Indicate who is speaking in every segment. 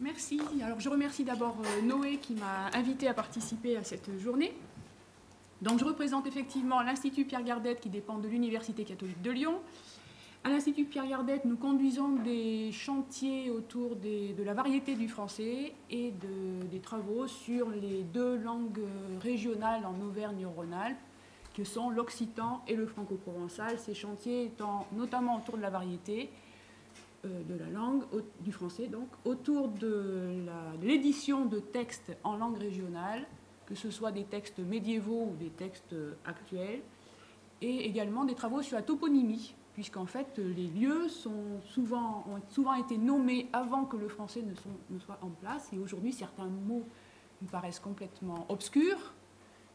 Speaker 1: Merci. Alors, je remercie d'abord Noé qui m'a invité à participer à cette journée. Donc, je représente effectivement l'Institut Pierre Gardette qui dépend de l'Université catholique de Lyon. À l'Institut Pierre Gardette, nous conduisons des chantiers autour de la variété du français et des travaux sur les deux langues régionales en Auvergne-Rhône-Alpes, que sont l'occitan et le franco-provençal. Ces chantiers étant notamment autour de la variété de la langue, du français donc, autour de l'édition de textes en langue régionale, que ce soit des textes médiévaux ou des textes actuels, et également des travaux sur la toponymie, puisqu'en fait les lieux ont souvent été nommés avant que le français ne soit en place, et aujourd'hui certains mots nous paraissent complètement obscurs,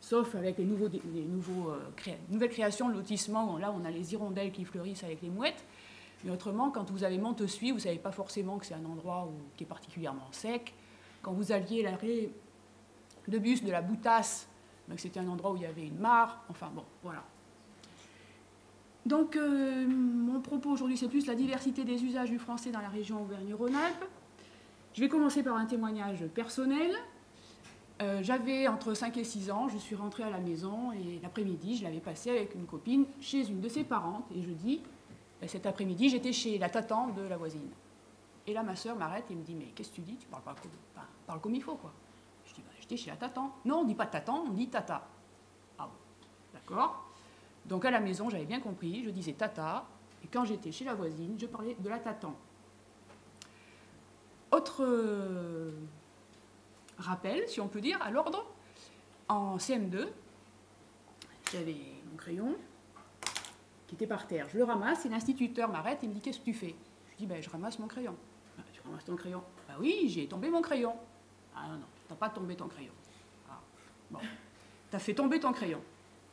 Speaker 1: sauf avec les nouvelles créations, le lotissement, là on a les hirondelles qui fleurissent avec les mouettes. Mais autrement, quand vous avez Montesuie, vous ne savez pas forcément que c'est un endroit qui est particulièrement sec. Quand vous aviez l'arrêt de bus de la Boutasse, c'était un endroit où il y avait une mare. Enfin bon, voilà. Donc, mon propos aujourd'hui, c'est plus la diversité des usages du français dans la région Auvergne-Rhône-Alpes. Je vais commencer par un témoignage personnel. J'avais entre 5 et 6 ans, je suis rentrée à la maison et l'après-midi, je l'avais passé avec une copine chez une de ses parentes. Et je dis... Cet après-midi, j'étais chez la tatan de la voisine. Et là, ma sœur m'arrête et me dit « Mais qu'est-ce que tu dis? Tu parles comme il faut, quoi. » Je dis « J'étais chez la tatan. » Non, on ne dit pas tatan, on dit tata. Ah bon, d'accord. Donc à la maison, j'avais bien compris, je disais tata. Et quand j'étais chez la voisine, je parlais de la tatan. Autre rappel, si on peut dire, à l'ordre. En CM2, j'avais mon crayon qui était par terre. Je le ramasse et l'instituteur m'arrête et me dit « Qu'est-ce que tu fais ?» Je dis ben, « Je ramasse mon crayon. » « Tu ramasses ton crayon ?»« Ben oui, j'ai tombé mon crayon. »« Ah non, tu n'as pas tombé ton crayon. Ah, bon, tu as fait tomber ton crayon. »«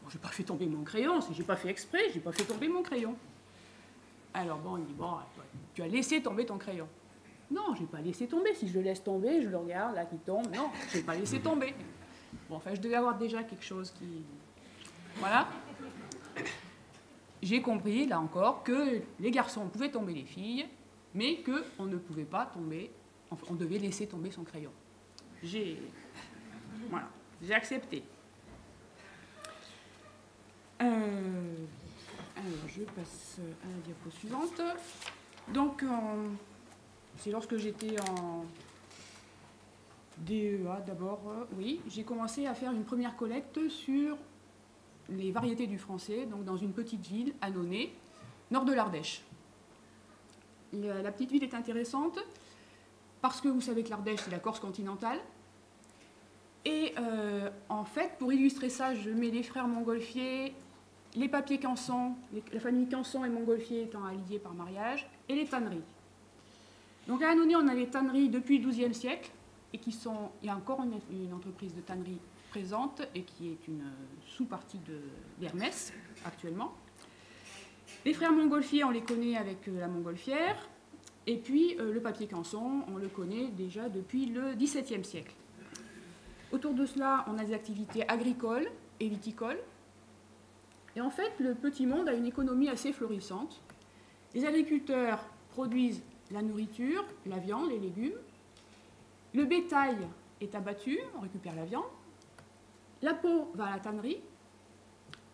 Speaker 1: Bon, je n'ai pas fait tomber mon crayon, je n'ai pas fait exprès, je n'ai pas fait tomber mon crayon. » Alors bon, il me dit « Bon, tu as laissé tomber ton crayon. » Non, je n'ai pas laissé tomber. Si je le laisse tomber, je le regarde, là, qui tombe. Non, je n'ai pas laissé tomber. Bon, enfin, je devais avoir déjà quelque chose qui... Voilà. J'ai compris, là encore, que les garçons pouvaient tomber les filles, mais qu'on ne pouvait pas tomber, enfin, on devait laisser tomber son crayon. Voilà, j'ai accepté. Alors, je passe à la diapo suivante. Donc, c'est lorsque j'étais en DEA d'abord, oui, j'ai commencé à faire une première collecte sur les variétés du français, donc dans une petite ville, Annonay, nord de l'Ardèche. La petite ville est intéressante parce que vous savez que l'Ardèche, c'est la Corse continentale. Et en fait, pour illustrer ça, je mets les frères Montgolfier, les papiers Canson, la famille Canson et Montgolfier étant alliés par mariage, et les tanneries. Donc à Annonay, on a les tanneries depuis le XIIe siècle, et il y a encore une entreprise de tannerie présente et qui est une sous-partie d'Hermès actuellement. Les frères Montgolfier, on les connaît avec la Montgolfière, et puis le papier Canson, on le connaît déjà depuis le XVIIe siècle. Autour de cela, on a des activités agricoles et viticoles. Et en fait, le petit monde a une économie assez florissante. Les agriculteurs produisent la nourriture, la viande, les légumes. Le bétail est abattu, on récupère la viande. La peau va à la tannerie.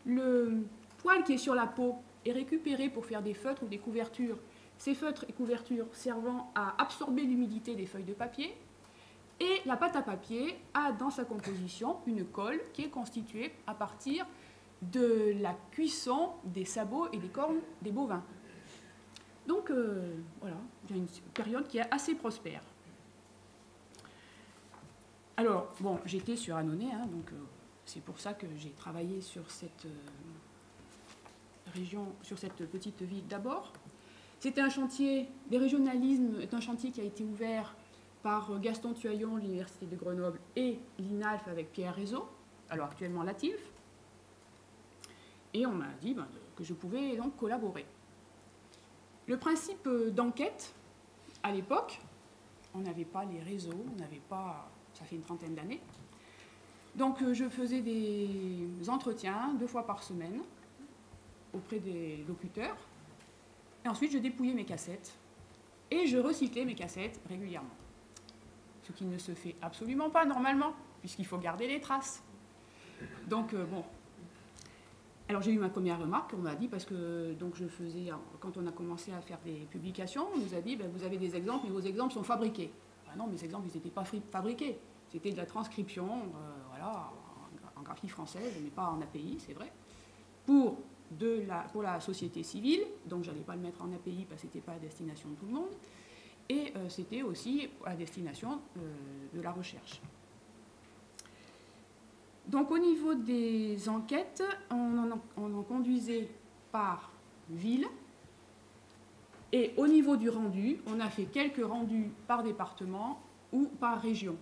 Speaker 1: Le poil qui est sur la peau est récupéré pour faire des feutres ou des couvertures. Ces feutres et couvertures servant à absorber l'humidité des feuilles de papier. Et la pâte à papier a dans sa composition une colle qui est constituée à partir de la cuisson des sabots et des cornes des bovins. Donc voilà, il y a une période qui est assez prospère. Alors, bon, j'étais sur Annonay, hein, donc c'est pour ça que j'ai travaillé sur cette région, sur cette petite ville d'abord. C'était un chantier, les régionalismes est un chantier qui a été ouvert par Gaston Tuaillon, l'Université de Grenoble, et l'INALF avec Pierre Rézeau, alors actuellement la TILF. Et on m'a dit que je pouvais donc collaborer. Le principe d'enquête, à l'époque, on n'avait pas les réseaux, on n'avait pas... Ça fait une trentaine d'années. Donc je faisais des entretiens 2 fois par semaine auprès des locuteurs. Et ensuite je dépouillais mes cassettes et je recyclais mes cassettes régulièrement. ce qui ne se fait absolument pas normalement, puisqu'il faut garder les traces. Donc, bon. Alors, j'ai eu ma première remarque, on m'a dit, parce que donc, quand on a commencé à faire des publications, on nous a dit, ben, vous avez des exemples, mais vos exemples sont fabriqués. Ben non, mes exemples, ils n'étaient pas fabriqués. C'était de la transcription, voilà, en graphie française, mais pas en API, c'est vrai, pour la société civile, donc je n'allais pas le mettre en API parce que ce n'était pas à destination de tout le monde, et c'était aussi à destination de la recherche. Donc au niveau des enquêtes, on en conduisait par ville, et au niveau du rendu, on a fait quelques rendus par département ou par région.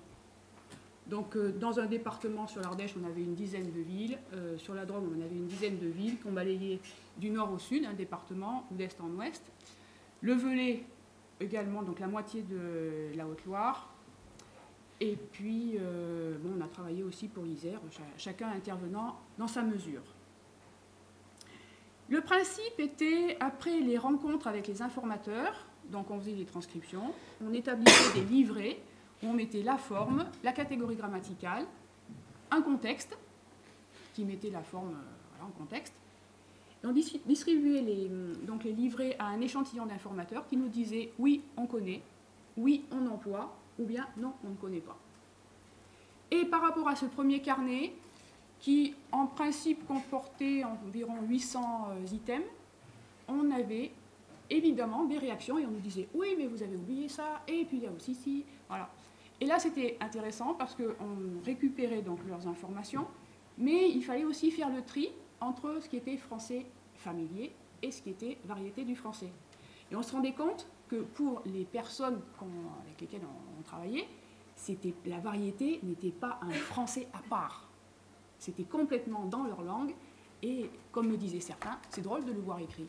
Speaker 1: Donc dans un département, sur l'Ardèche, on avait une dizaine de villes, sur la Drôme, on avait une dizaine de villes qu'on balayait du nord au sud, un département, ou d'est en ouest. Le Velay également, donc la moitié de la Haute-Loire. Et puis, bon, on a travaillé aussi pour l'Isère, chacun intervenant dans sa mesure. Le principe était, après les rencontres avec les informateurs, donc on faisait des transcriptions, on établissait des livrets, où on mettait la forme, la catégorie grammaticale, un contexte, qui mettait la forme voilà, en contexte. Et on distribuait donc les livrets à un échantillon d'informateurs qui nous disait oui, on connaît, oui, on emploie, ou bien non, on ne connaît pas. Et par rapport à ce premier carnet, qui en principe comportait environ 800 items, on avait évidemment des réactions et on nous disait oui, mais vous avez oublié ça, et puis il y a aussi ci, voilà. Et là, c'était intéressant parce qu'on récupérait donc leurs informations, mais il fallait aussi faire le tri entre ce qui était français familier et ce qui était variété du français. Et on se rendait compte que pour les personnes avec lesquelles on travaillait, la variété n'était pas un français à part. C'était complètement dans leur langue, et comme me disaient certains, c'est drôle de le voir écrit,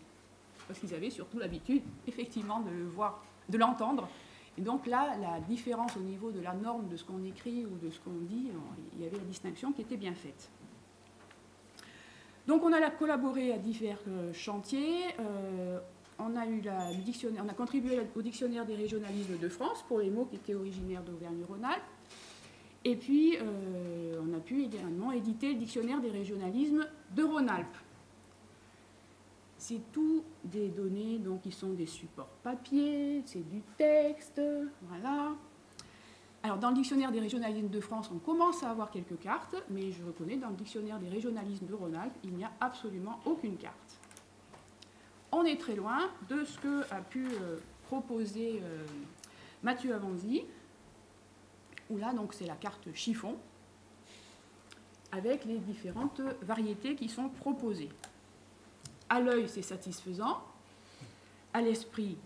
Speaker 1: parce qu'ils avaient surtout l'habitude, effectivement, de l'entendre. Et donc là, la différence au niveau de la norme de ce qu'on écrit ou de ce qu'on dit, il y avait la distinction qui était bien faite. Donc on a collaboré à divers chantiers. On a contribué au dictionnaire des régionalismes de France pour les mots qui étaient originaires d'Auvergne-Rhône-Alpes. Et puis on a pu également éditer le dictionnaire des régionalismes de Rhône-Alpes. C'est tout des données donc, qui sont des supports papier, c'est du texte, voilà. Alors dans le dictionnaire des régionalismes de France, on commence à avoir quelques cartes, mais je reconnais, dans le dictionnaire des régionalismes de Rhône-Alpes, il n'y a absolument aucune carte. On est très loin de ce que a pu proposer Mathieu Avanzi, où là, donc, c'est la carte chiffon, avec les différentes variétés qui sont proposées. À l'œil, c'est satisfaisant, à l'esprit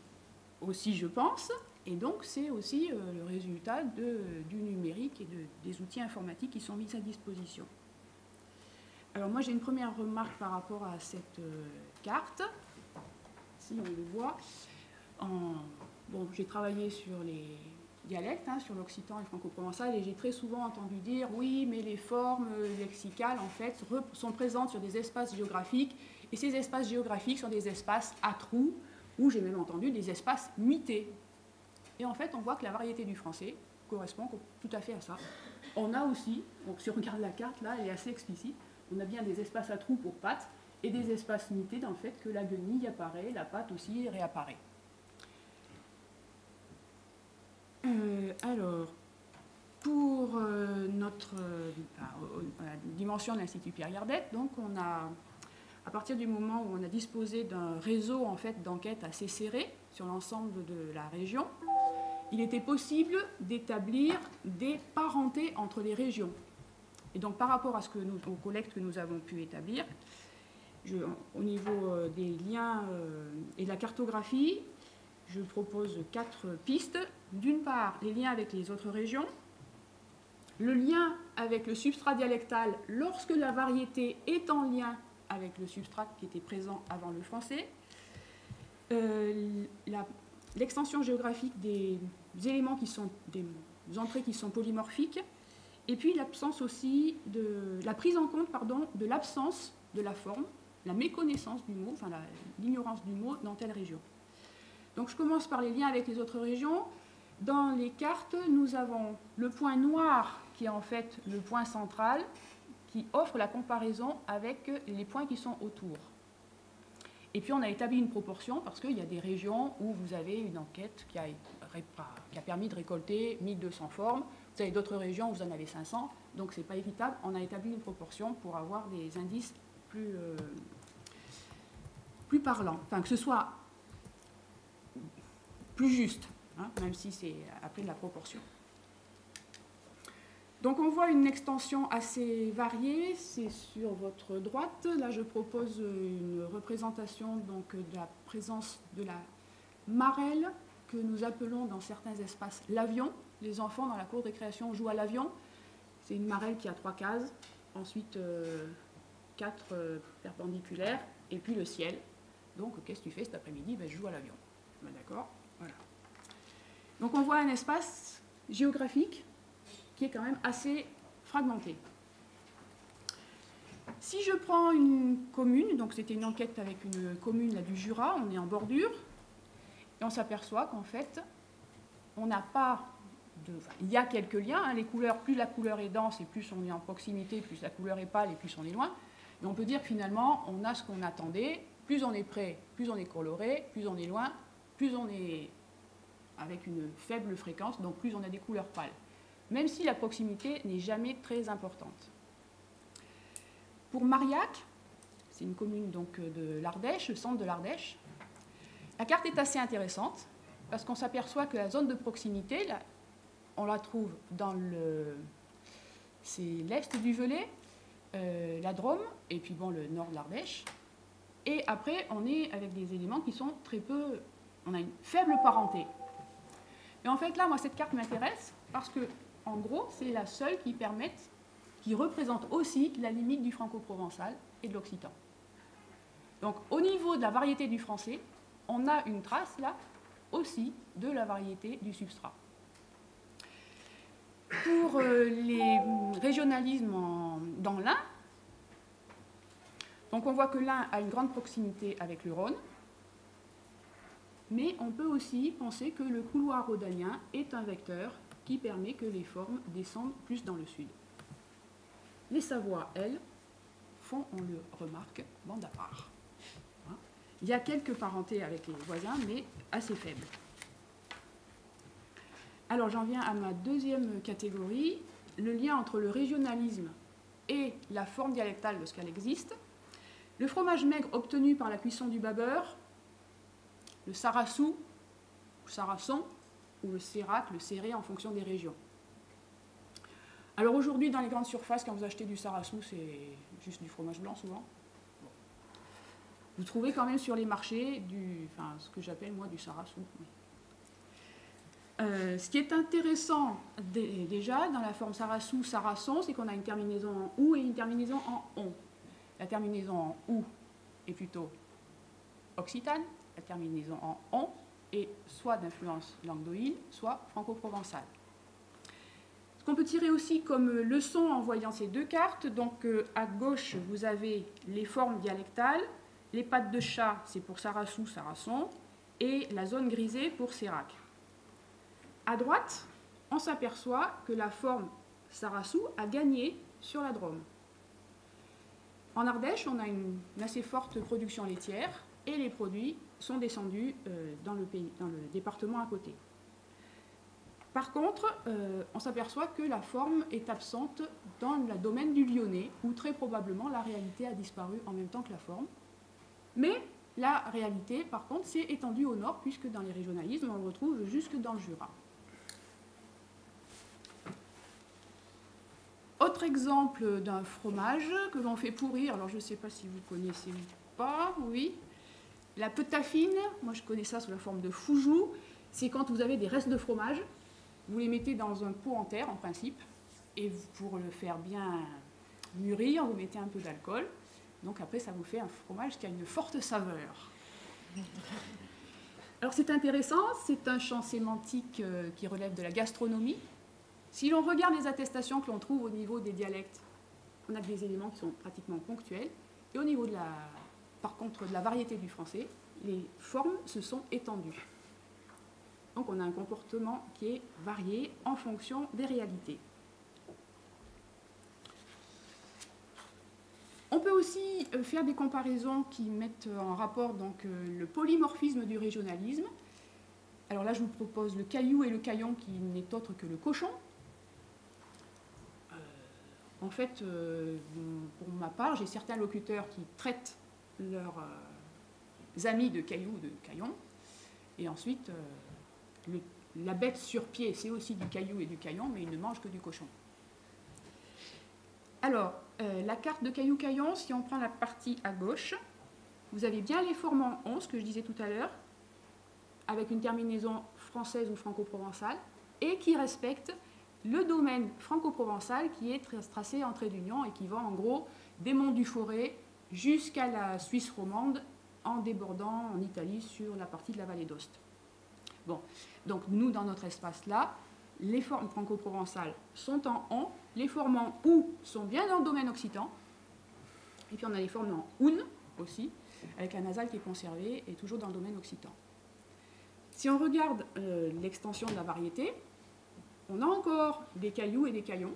Speaker 1: aussi, je pense, et donc c'est aussi le résultat du numérique et des outils informatiques qui sont mis à disposition. Alors moi, j'ai une première remarque par rapport à cette carte. Si on le voit, bon, j'ai travaillé sur les dialectes, hein, sur l'occitan et franco-provençal, et j'ai très souvent entendu dire oui, mais les formes lexicales en fait sont présentes sur des espaces géographiques, et ces espaces géographiques sont des espaces à trous, ou j'ai même entendu des espaces mutés. Et en fait, on voit que la variété du français correspond tout à fait à ça. On a aussi, donc si on regarde la carte là, elle est assez explicite, on a bien des espaces à trous pour pattes et des espaces mutés dans le fait que la guenille apparaît, la patte aussi réapparaît. Alors, pour la dimension de l'Institut Pierre Gardette, donc on a, à partir du moment où on a disposé d'un réseau en fait, d'enquêtes assez serré sur l'ensemble de la région, il était possible d'établir des parentés entre les régions. Et donc par rapport à aux collectes que nous avons pu établir, au niveau des liens et de la cartographie, je propose 4 pistes. D'une part, les liens avec les autres régions, le lien avec le substrat dialectal lorsque la variété est en lien avec le substrat qui était présent avant le français, l'extension géographique des éléments qui sont des entrées qui sont polymorphiques, et puis l'absence aussi la prise en compte de l'absence de la forme, la méconnaissance du mot, enfin l'ignorance du mot dans telle région. Donc je commence par les liens avec les autres régions. Dans les cartes, nous avons le point noir qui est en fait le point central qui offre la comparaison avec les points qui sont autour. Et puis on a établi une proportion parce qu'il y a des régions où vous avez une enquête qui a permis de récolter 1200 formes. Vous avez d'autres régions où vous en avez 500, donc ce n'est pas équitable. On a établi une proportion pour avoir des indices plus parlants, enfin que ce soit plus juste, hein, même si c'est après de la proportion. Donc on voit une extension assez variée, c'est sur votre droite. Là je propose une représentation donc, de la présence de la marelle, que nous appelons dans certains espaces l'avion. Les enfants dans la cour de récréation jouent à l'avion. C'est une marelle qui a 3 cases, ensuite 4 perpendiculaires, et puis le ciel. Donc qu'est-ce que tu fais cet après-midi? Ben, je joue à l'avion. Ben, d'accord, voilà. Donc on voit un espace géographique qui est quand même assez fragmenté. Si je prends une commune, donc c'était une enquête avec une commune là, du Jura, on est en bordure, et on s'aperçoit qu'en fait, on n'a pas de... Enfin, il y a quelques liens, hein, les couleurs, plus la couleur est dense et plus on est en proximité, plus la couleur est pâle et plus on est loin. Mais on peut dire que finalement, on a ce qu'on attendait, plus on est près, plus on est coloré, plus on est loin, plus on est avec une faible fréquence, donc plus on a des couleurs pâles. Même si la proximité n'est jamais très importante. Pour Marillac, c'est une commune donc de l'Ardèche, le centre de l'Ardèche, la carte est assez intéressante parce qu'on s'aperçoit que la zone de proximité, là, on la trouve dans c'est l'est du Velay, la Drôme, et puis bon, le nord de l'Ardèche. Et après, on est avec des éléments qui sont très peu... On a une faible parenté. Et en fait, là, moi, cette carte m'intéresse parce que en gros, c'est la seule qui représente aussi la limite du franco-provençal et de l'occitan. Donc, au niveau de la variété du français, on a une trace, là, aussi, de la variété du substrat. Pour les régionalismes dans l'Ain, donc on voit que l'Ain a une grande proximité avec le Rhône, mais on peut aussi penser que le couloir rhodanien est un vecteur qui permet que les formes descendent plus dans le sud. Les Savoies, elles, font, on le remarque, bande à part. Il y a quelques parentés avec les voisins, mais assez faibles. Alors j'en viens à ma deuxième catégorie, le lien entre le régionalisme et la forme dialectale lorsqu'elle existe. Le fromage maigre obtenu par la cuisson du babeur, le sarassou, ou sarrason, ou le sérac, le serré en fonction des régions. Alors aujourd'hui, dans les grandes surfaces, quand vous achetez du sarassou, c'est juste du fromage blanc souvent. Bon. Vous trouvez quand même sur les marchés ce que j'appelle moi du sarassou. Ce qui est intéressant déjà dans la forme sarassou, sarrason, c'est qu'on a une terminaison en ou et une terminaison en on. La terminaison en ou est plutôt occitane, la terminaison en on est soit d'influence languedoïne, soit franco-provençale. Ce qu'on peut tirer aussi comme leçon en voyant ces deux cartes, donc à gauche vous avez les formes dialectales, les pattes de chat c'est pour sarassou, sarrason, et la zone grisée pour sérac. À droite, on s'aperçoit que la forme sarassou a gagné sur la Drôme. En Ardèche, on a une assez forte production laitière et les produits sont descendus dans le département à côté. Par contre, on s'aperçoit que la forme est absente dans le domaine du Lyonnais, où très probablement la réalité a disparu en même temps que la forme. Mais la réalité, par contre, s'est étendue au nord, puisque dans les régionalismes, on le retrouve jusque dans le Jura. Autre exemple d'un fromage que l'on fait pourrir, alors je ne sais pas si vous connaissez ou pas, oui. La petafine, moi je connais ça sous la forme de foujou, c'est quand vous avez des restes de fromage, vous les mettez dans un pot en terre en principe, et pour le faire bien mûrir, vous mettez un peu d'alcool, donc après ça vous fait un fromage qui a une forte saveur. Alors c'est intéressant, c'est un champ sémantique qui relève de la gastronomie. Si l'on regarde les attestations que l'on trouve au niveau des dialectes, on a des éléments qui sont pratiquement ponctuels. Et au niveau, par contre, de la variété du français, les formes se sont étendues. Donc on a un comportement qui est varié en fonction des réalités. On peut aussi faire des comparaisons qui mettent en rapport donc, le polymorphisme du régionalisme. Alors là, je vous propose le caillou et le caillon qui n'est autre que le cochon. En fait, pour ma part, j'ai certains locuteurs qui traitent leurs amis de caillou ou de caillon. Et ensuite, la bête sur pied, c'est aussi du caillou et du caillon, mais ils ne mangent que du cochon. Alors, la carte de caillou-caillon, si on prend la partie à gauche, vous avez bien les formes en 11 que je disais tout à l'heure, avec une terminaison française ou franco-provençale, et qui respectent le domaine franco-provençal qui est tracé en trait d'union et qui va en gros des monts du Forêt jusqu'à la Suisse romande en débordant en Italie sur la partie de la vallée d'Aoste. Bon, donc nous, dans notre espace-là, les formes franco-provençales sont en on, les formes en ou sont bien dans le domaine occitan, et puis on a les formes en un aussi, avec un nasal qui est conservé et toujours dans le domaine occitan. Si on regarde l'extension de la variété, on a encore des cailloux et des caillons.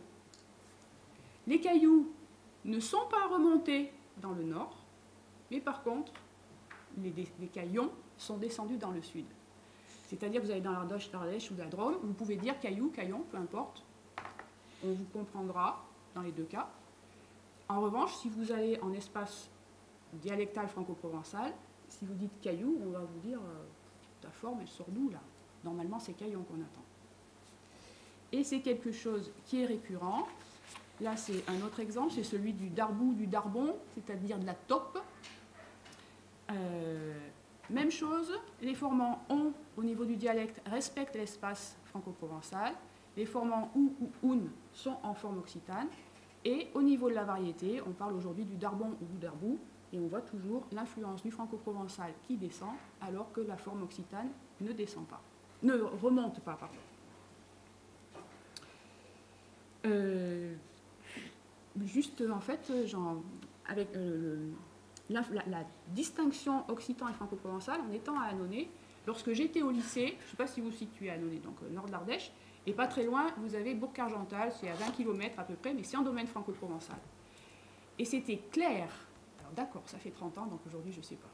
Speaker 1: Les cailloux ne sont pas remontés dans le nord, mais par contre, les caillons sont descendus dans le sud. C'est-à-dire que vous allez dans l'Ardèche ou la Drôme, vous pouvez dire caillou, caillon, peu importe. On vous comprendra dans les deux cas. En revanche, si vous allez en espace dialectal franco-provençal, si vous dites caillou, on va vous dire ta forme, elle sort d'où là? Normalement, c'est caillon qu'on attend. Et c'est quelque chose qui est récurrent. Là, c'est un autre exemple, c'est celui du darbou, du darbon, c'est-à-dire de la taupe. Même chose, les formes en on au niveau du dialecte respectent l'espace franco-provençal. Les formes en ou un sont en forme occitane. Et au niveau de la variété, on parle aujourd'hui du darbon ou du darbou, et on voit toujours l'influence du franco-provençal qui descend, alors que la forme occitane ne descend pas, ne remonte pas, pardon. Juste en fait, avec la distinction occitan et franco-provençal, en étant à Annonay, lorsque j'étais au lycée, je ne sais pas si vous vous situez à Annonay, donc nord de l'Ardèche, et pas très loin, vous avez Bourg-Argental, c'est à 20 km à peu près, mais c'est en domaine franco-provençal. Et c'était clair, alors d'accord, ça fait 30 ans, donc aujourd'hui je ne sais pas,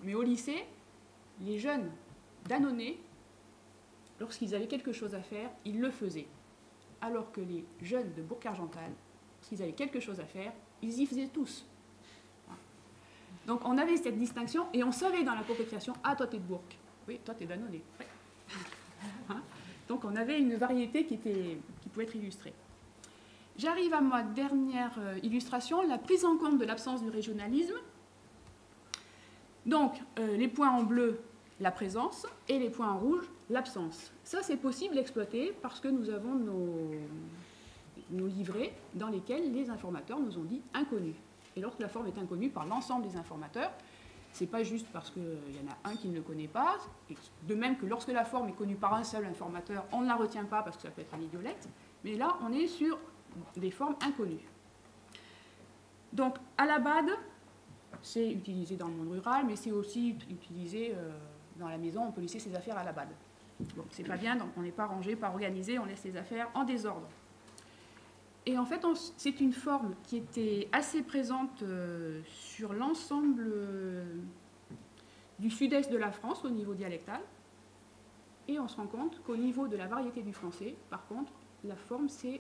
Speaker 1: mais au lycée, les jeunes d'Annonay, lorsqu'ils avaient quelque chose à faire, ils le faisaient. Alors que les jeunes de Bourg-Argental, s'ils avaient quelque chose à faire, ils y faisaient tous. Donc on avait cette distinction et on savait dans la coopération, ah toi t'es de Bourg, oui toi t'es d'Annonay. Oui. Donc on avait une variété qui pouvait être illustrée. J'arrive à ma dernière illustration, la prise en compte de l'absence du régionalisme. Donc les points en bleu, la présence, et les points en rouge, l'absence. Ça, c'est possible d'exploiter parce que nous avons nos livrets dans lesquels les informateurs nous ont dit inconnus. Et lorsque la forme est inconnue par l'ensemble des informateurs, ce n'est pas juste parce qu'il y en a un qui ne le connaît pas, de même que lorsque la forme est connue par un seul informateur, on ne la retient pas parce que ça peut être un idiolecte, mais là, on est sur des formes inconnues. Donc, à la BAD, c'est utilisé dans le monde rural, mais c'est aussi utilisé dans la maison, on peut laisser ses affaires à la BAD. Bon, c'est pas bien, donc on n'est pas rangé, pas organisé, on laisse les affaires en désordre. Et en fait, c'est une forme qui était assez présente sur l'ensemble du sud-est de la France au niveau dialectal. Et on se rend compte qu'au niveau de la variété du français, par contre, la forme, c'est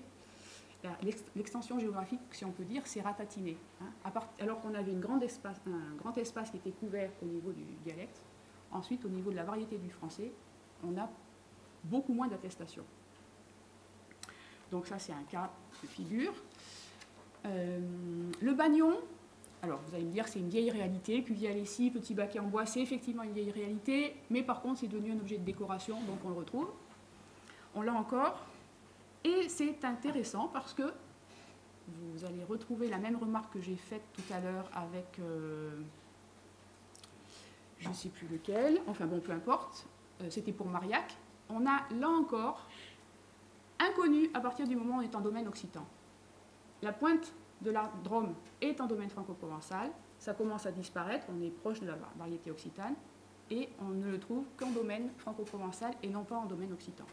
Speaker 1: l'extension géographique, si on peut dire, c'est ratatiné. Hein, alors qu'on avait un grand espace qui était couvert au niveau du dialecte. Ensuite, au niveau de la variété du français, on a beaucoup moins d'attestations. Donc ça, c'est un cas de figure. Le bagnon, alors vous allez me dire c'est une vieille réalité, cuvier à lessive, petit baquet en bois, c'est effectivement une vieille réalité, mais par contre c'est devenu un objet de décoration, donc on le retrouve. On l'a encore. Et c'est intéressant parce que vous allez retrouver la même remarque que j'ai faite tout à l'heure avec, je ne sais plus lequel, enfin bon, peu importe, c'était pour Marillac. On a là encore inconnu à partir du moment où on est en domaine occitan. La pointe de la Drôme est en domaine franco-provençal, ça commence à disparaître, on est proche de la variété occitane, et on ne le trouve qu'en domaine franco-provençal et non pas en domaine occitan.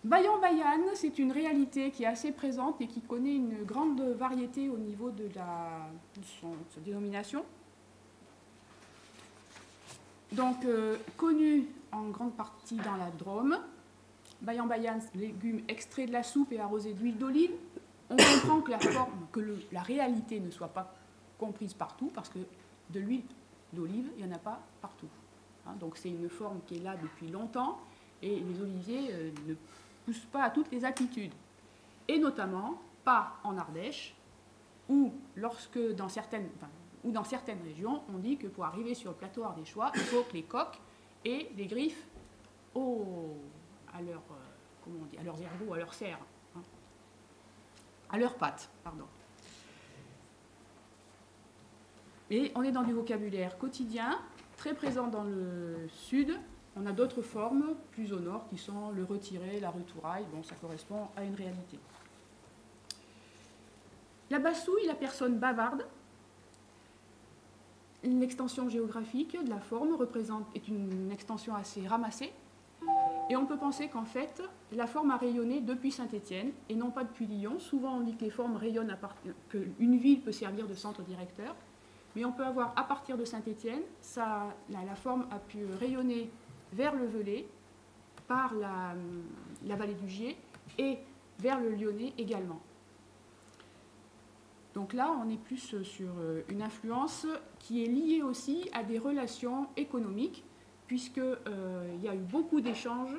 Speaker 1: Bayan-Bayane, c'est une réalité qui est assez présente et qui connaît une grande variété au niveau de sa dénomination. Donc, connu en grande partie dans la Drôme. Bayan-Bayane, légumes extraits de la soupe et arrosés d'huile d'olive. On comprend que la réalité ne soit pas comprise partout, parce que de l'huile d'olive, il n'y en a pas partout. Hein, donc c'est une forme qui est là depuis longtemps, et les oliviers ne poussent pas à toutes les altitudes. Et notamment pas en Ardèche, où dans certaines régions, on dit que pour arriver sur le plateau ardéchois, il faut que les coqs aient des griffes à leurs ergots, à leurs serres. À leurs pattes, pardon. Et on est dans du vocabulaire quotidien, très présent dans le sud. On a d'autres formes, plus au nord, qui sont le retiré, la retouraille. Bon, ça correspond à une réalité. La bassouille, la personne bavarde. L'extension géographique de la forme est une extension assez ramassée. Et on peut penser qu'en fait, la forme a rayonné depuis Saint-Étienne et non pas depuis Lyon. Souvent, on dit que les formes rayonnent, qu'une ville peut servir de centre directeur. Mais on peut avoir, à partir de Saint-Étienne, la forme a pu rayonner vers le Velay, par la vallée du Gier, et vers le Lyonnais également. Donc là, on est plus sur une influence qui est liée aussi à des relations économiques, puisqu'il y a eu beaucoup d'échanges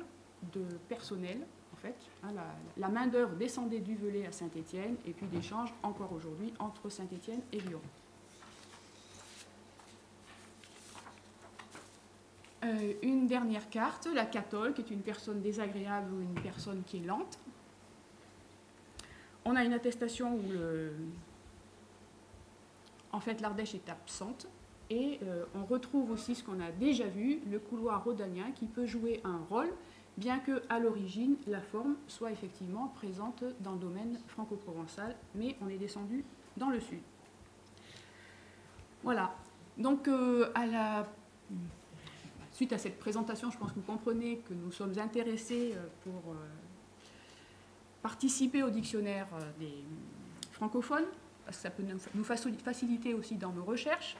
Speaker 1: de personnel, en fait. Hein, la main-d'œuvre descendait du Velay à Saint-Étienne, et puis d'échanges encore aujourd'hui entre Saint-Étienne et Lyon. Une dernière carte, la cathole, qui est une personne désagréable ou une personne qui est lente. On a une attestation où en fait l'Ardèche est absente. Et on retrouve aussi ce qu'on a déjà vu, le couloir rhodanien, qui peut jouer un rôle, bien qu'à l'origine, la forme soit effectivement présente dans le domaine franco-provençal, mais on est descendu dans le sud. Voilà. Donc, suite à cette présentation, je pense que vous comprenez que nous sommes intéressés pour participer au dictionnaire des francophones, parce que ça peut nous faciliter aussi dans nos recherches.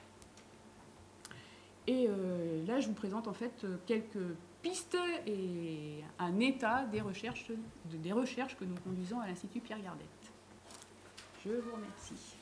Speaker 1: Et là, je vous présente en fait quelques pistes et un état des recherches que nous conduisons à l'Institut Pierre Gardette. Je vous remercie.